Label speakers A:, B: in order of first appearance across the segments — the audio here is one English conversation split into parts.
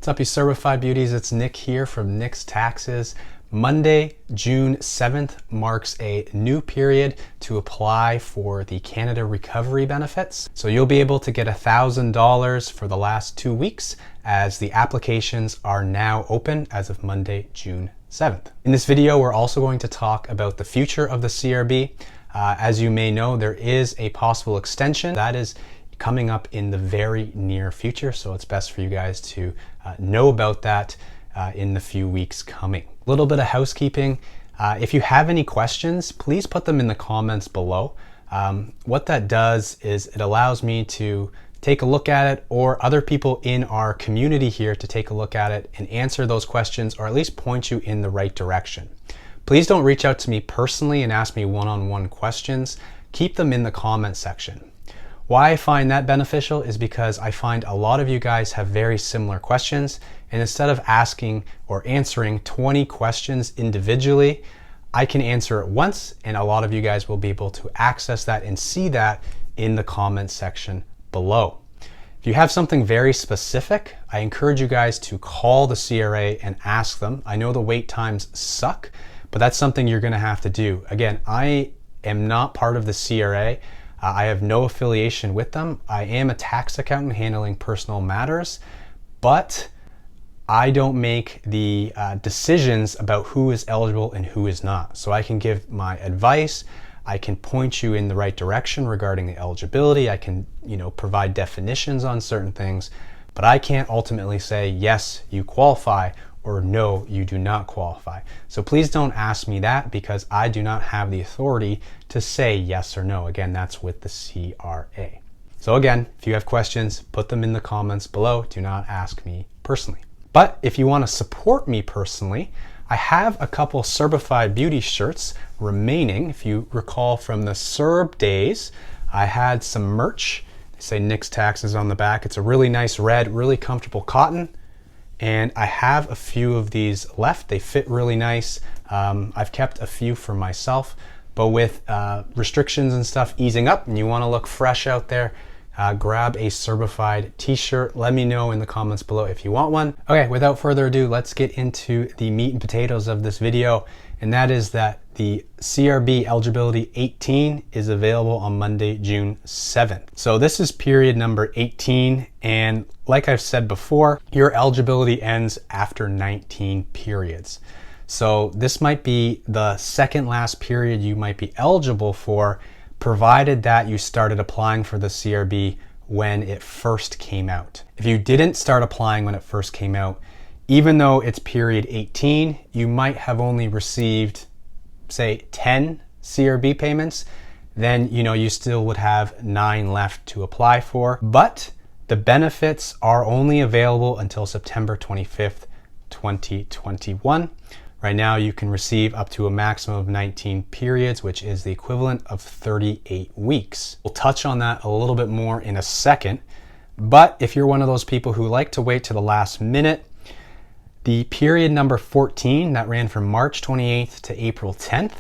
A: What's up, you certified beauties? It's Nick here from Nick's Taxes. Monday, June 7th marks a new period to apply for the Canada Recovery Benefits. So you'll be able to get $1,000 for the last 2 weeks as the applications are now open as of Monday, June 7th. In this video, we're also going to talk about the future of the CRB. As you may know, there is a possible extension that is coming up in the very near future, so it's best for you guys to know about that in the few weeks coming. A little bit of housekeeping. If you have any questions, please put them in the comments below. What that does is it allows me to take a look at it, or other people in our community here to take a look at it and answer those questions, or at least point you in the right direction. Please don't reach out to me personally and ask me one-on-one questions. Keep them in the comment section. Why I find that beneficial is because I find a lot of you guys have very similar questions, and instead of asking or answering 20 questions individually, I can answer it once, and a lot of you guys will be able to access that and see that in the comment section below. If you have something very specific, I encourage you guys to call the CRA and ask them. I know the wait times suck, but that's something you're going to have to do. Again, I am not part of the CRA. I have no affiliation with them. I am a tax accountant handling personal matters, but I don't make the decisions about who is eligible and who is not. So I can give my advice. I can point you in the right direction regarding the eligibility. I can, provide definitions on certain things, but I can't ultimately say, yes, you qualify, or no, you do not qualify. So please don't ask me that, because I do not have the authority to say yes or no. Again, that's with the CRA. So again, if you have questions, put them in the comments below. Do not ask me personally. But if you want to support me personally, I have a couple certified beauty shirts remaining. If you recall from the CRB days, I had some merch. They say Nick's Taxes on the back. It's a really nice red, really comfortable cotton. And I have a few of these left. They fit really nice. I've kept a few for myself, but with restrictions and stuff easing up and you want to look fresh out there, grab a certified t-shirt. Let me know in the comments below if you want one. Okay, without further ado, let's get into the meat and potatoes of this video. And that is that the CRB eligibility 18 is available on Monday, June 7th. So this is period number 18. And like I've said before, your eligibility ends after 19 periods. So this might be the second last period you might be eligible for, provided that you started applying for the CRB when it first came out. If you didn't start applying when it first came out, even though it's period 18, you might have only received, say, 10 CRB payments, then you still would have 9 left to apply for. But the benefits are only available until September 25th, 2021. Right now, you can receive up to a maximum of 19 periods, which is the equivalent of 38 weeks. We'll touch on that a little bit more in a second. But if you're one of those people who like to wait to the last minute, the period number 14 that ran from March 28th to April 10th,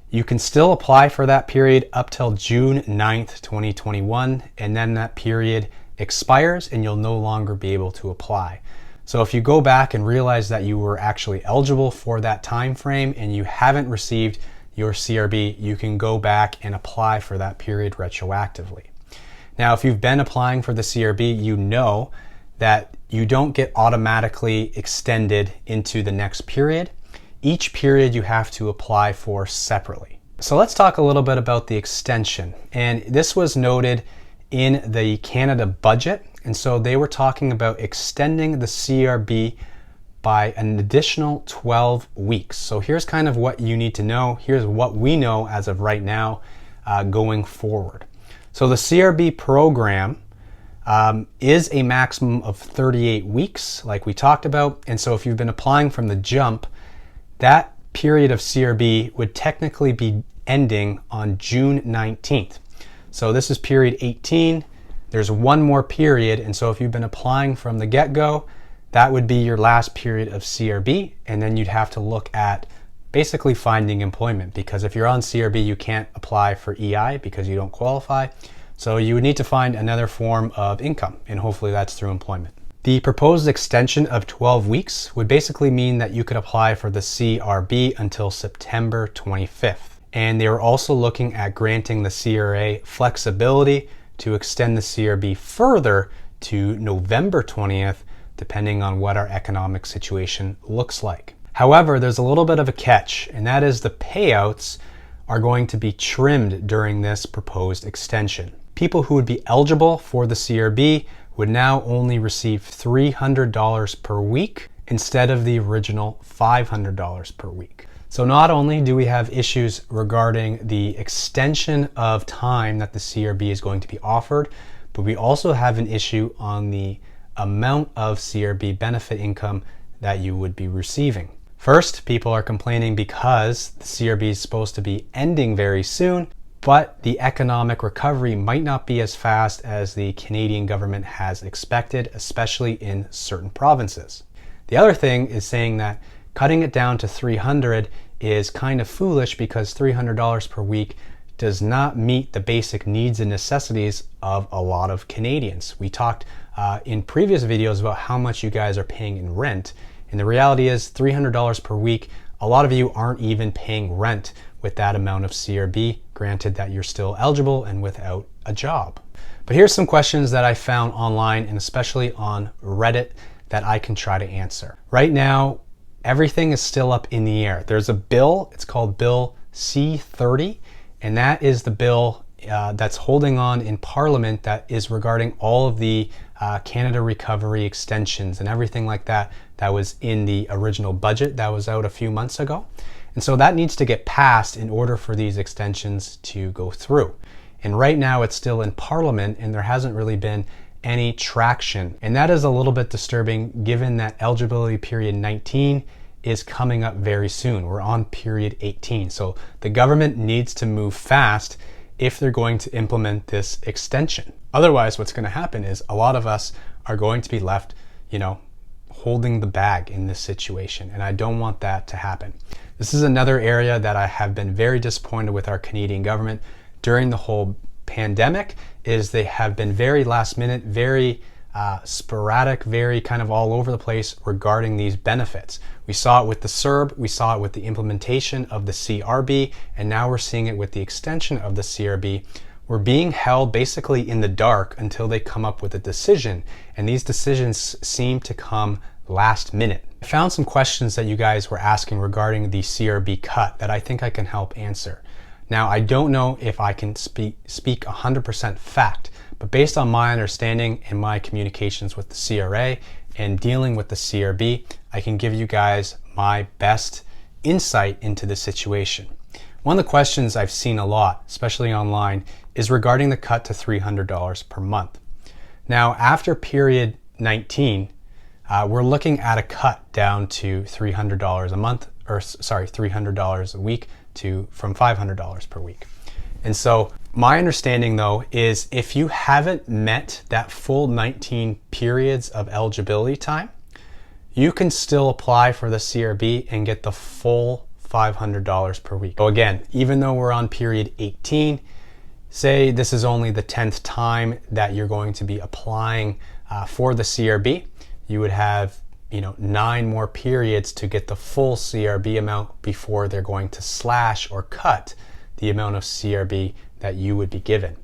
A: you can still apply for that period up till June 9th, 2021, and then that period expires and you'll no longer be able to apply. So if you go back and realize that you were actually eligible for that time frame and you haven't received your CRB, you can go back and apply for that period retroactively. Now, if you've been applying for the CRB, you know that you don't get automatically extended into the next period. Each period you have to apply for separately. So let's talk a little bit about the extension. And this was noted in the Canada budget. And so they were talking about extending the CRB by an additional 12 weeks. So here's kind of what you need to know. Here's what we know as of right now going forward. So the CRB program is a maximum of 38 weeks, like we talked about. And so if you've been applying from the jump, that period of CRB would technically be ending on June 19th. So this is period 18. There's one more period. And so if you've been applying from the get-go, that would be your last period of CRB. And then you'd have to look at basically finding employment, because if you're on CRB, you can't apply for EI because you don't qualify. So you would need to find another form of income, and hopefully that's through employment. The proposed extension of 12 weeks would basically mean that you could apply for the CRB until September 25th. And they were also looking at granting the CRA flexibility to extend the CRB further to November 20th, depending on what our economic situation looks like. However, there's a little bit of a catch, and that is the payouts are going to be trimmed during this proposed extension. People who would be eligible for the CRB would now only receive $300 per week instead of the original $500 per week. So not only do we have issues regarding the extension of time that the CRB is going to be offered, but we also have an issue on the amount of CRB benefit income that you would be receiving. First, people are complaining because the CRB is supposed to be ending very soon, but the economic recovery might not be as fast as the Canadian government has expected, especially in certain provinces. The other thing is saying that cutting it down to $300 is kind of foolish because $300 per week does not meet the basic needs and necessities of a lot of Canadians. We talked in previous videos about how much you guys are paying in rent, and the reality is $300 per week, a lot of you aren't even paying rent with that amount of CRB, granted that you're still eligible and without a job. But here's some questions that I found online and especially on Reddit that I can try to answer. Right now, everything is still up in the air. There's a bill, it's called Bill C-30, and that is the bill that's holding on in Parliament that is regarding all of the Canada Recovery extensions and everything like that that was in the original budget that was out a few months ago. And so that needs to get passed in order for these extensions to go through. And right now it's still in Parliament and there hasn't really been any traction. And that is a little bit disturbing given that eligibility period 19 is coming up very soon. We're on period 18. So the government needs to move fast if they're going to implement this extension. Otherwise, what's going to happen is a lot of us are going to be left, holding the bag in this situation. And I don't want that to happen. This is another area that I have been very disappointed with our Canadian government during the whole pandemic is they have been very last minute, very sporadic, very kind of all over the place regarding these benefits. We saw it with the CRB, we saw it with the implementation of the CRB, and now we're seeing it with the extension of the CRB. We're being held basically in the dark until they come up with a decision, and these decisions seem to come last minute. I found some questions that you guys were asking regarding the CRB cut that I think I can help answer. Now, I don't know if I can speak 100% fact, but based on my understanding and my communications with the CRA and dealing with the CRB, I can give you guys my best insight into the situation. One of the questions I've seen a lot, especially online, is regarding the cut to $300 per month. Now, after period 19, we're looking at a cut down to $300 a month, $300 a week from $500 per week. And so my understanding though is if you haven't met that full 19 periods of eligibility time, you can still apply for the CRB and get the full $500 per week. So again, even though we're on period 18, say this is only the 10th time that you're going to be applying for the CRB, you would have 9 more periods to get the full CRB amount before they're going to slash or cut the amount of CRB that you would be given.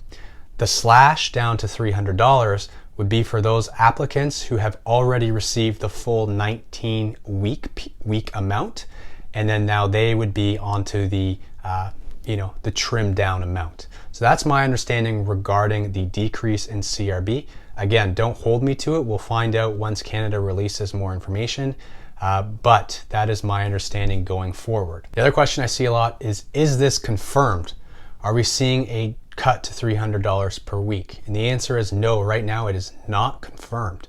A: The slash down to $300 would be for those applicants who have already received the full 19 week amount, and then now they would be onto the the trimmed down amount. So that's my understanding regarding the decrease in CRB. Again, don't hold me to it. We'll find out once Canada releases more information, but that is my understanding going forward. The other question I see a lot is this confirmed? Are we seeing a cut to $300 per week? And the answer is no. Right now it is not confirmed.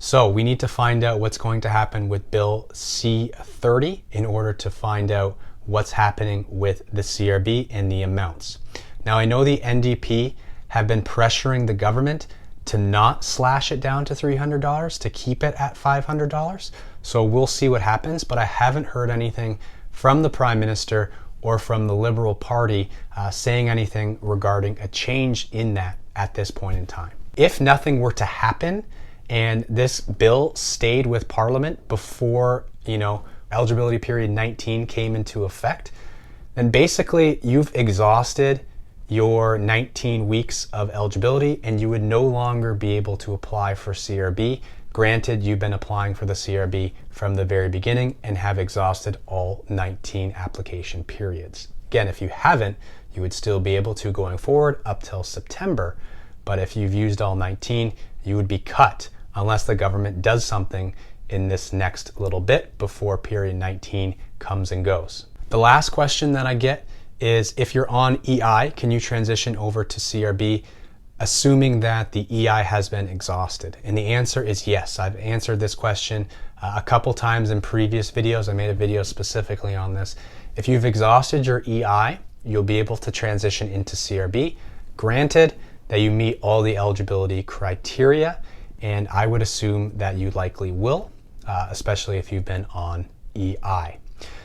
A: So we need to find out what's going to happen with Bill C-30 in order to find out what's happening with the CRB and the amounts. Now I know the NDP have been pressuring the government to not slash it down to $300, to keep it at $500. So we'll see what happens, but I haven't heard anything from the Prime Minister or from the Liberal Party saying anything regarding a change in that at this point in time. If nothing were to happen and this bill stayed with Parliament before, eligibility period 19 came into effect, then basically you've exhausted your 19 weeks of eligibility and you would no longer be able to apply for CRB. Granted, you've been applying for the CRB from the very beginning and have exhausted all 19 application periods. Again, if you haven't, you would still be able to going forward up till September. But if you've used all 19, you would be cut unless the government does something in this next little bit before period 19 comes and goes. The last question that I get is, if you're on EI, can you transition over to CRB, assuming that the EI has been exhausted? And the answer is yes. I've answered this question a couple times in previous videos. I made a video specifically on this. If you've exhausted your EI, you'll be able to transition into CRB, granted that you meet all the eligibility criteria, and I would assume that you likely will, especially if you've been on EI.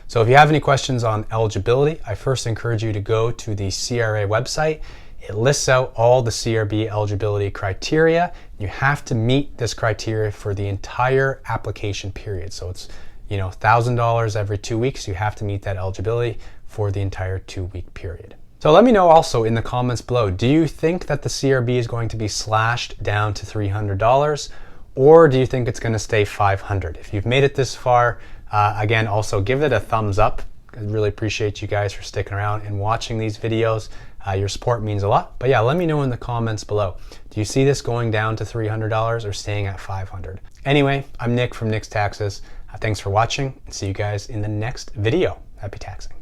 A: So if you have any questions on eligibility, I first encourage you to go to the CRA website. It lists out all the CRB eligibility criteria. You have to meet this criteria for the entire application period. So it's $1,000 every 2 weeks. You have to meet that eligibility for the entire 2-week period. So let me know also in the comments below, do you think that the CRB is going to be slashed down to $300, or do you think it's going to stay $500? If you've made it this far, again, also give it a thumbs up. I really appreciate you guys for sticking around and watching these videos. Your support means a lot. But yeah, let me know in the comments below. Do you see this going down to $300 or staying at $500? Anyway, I'm Nick from Nick's Taxes. Thanks for watching, and see you guys in the next video. Happy taxing.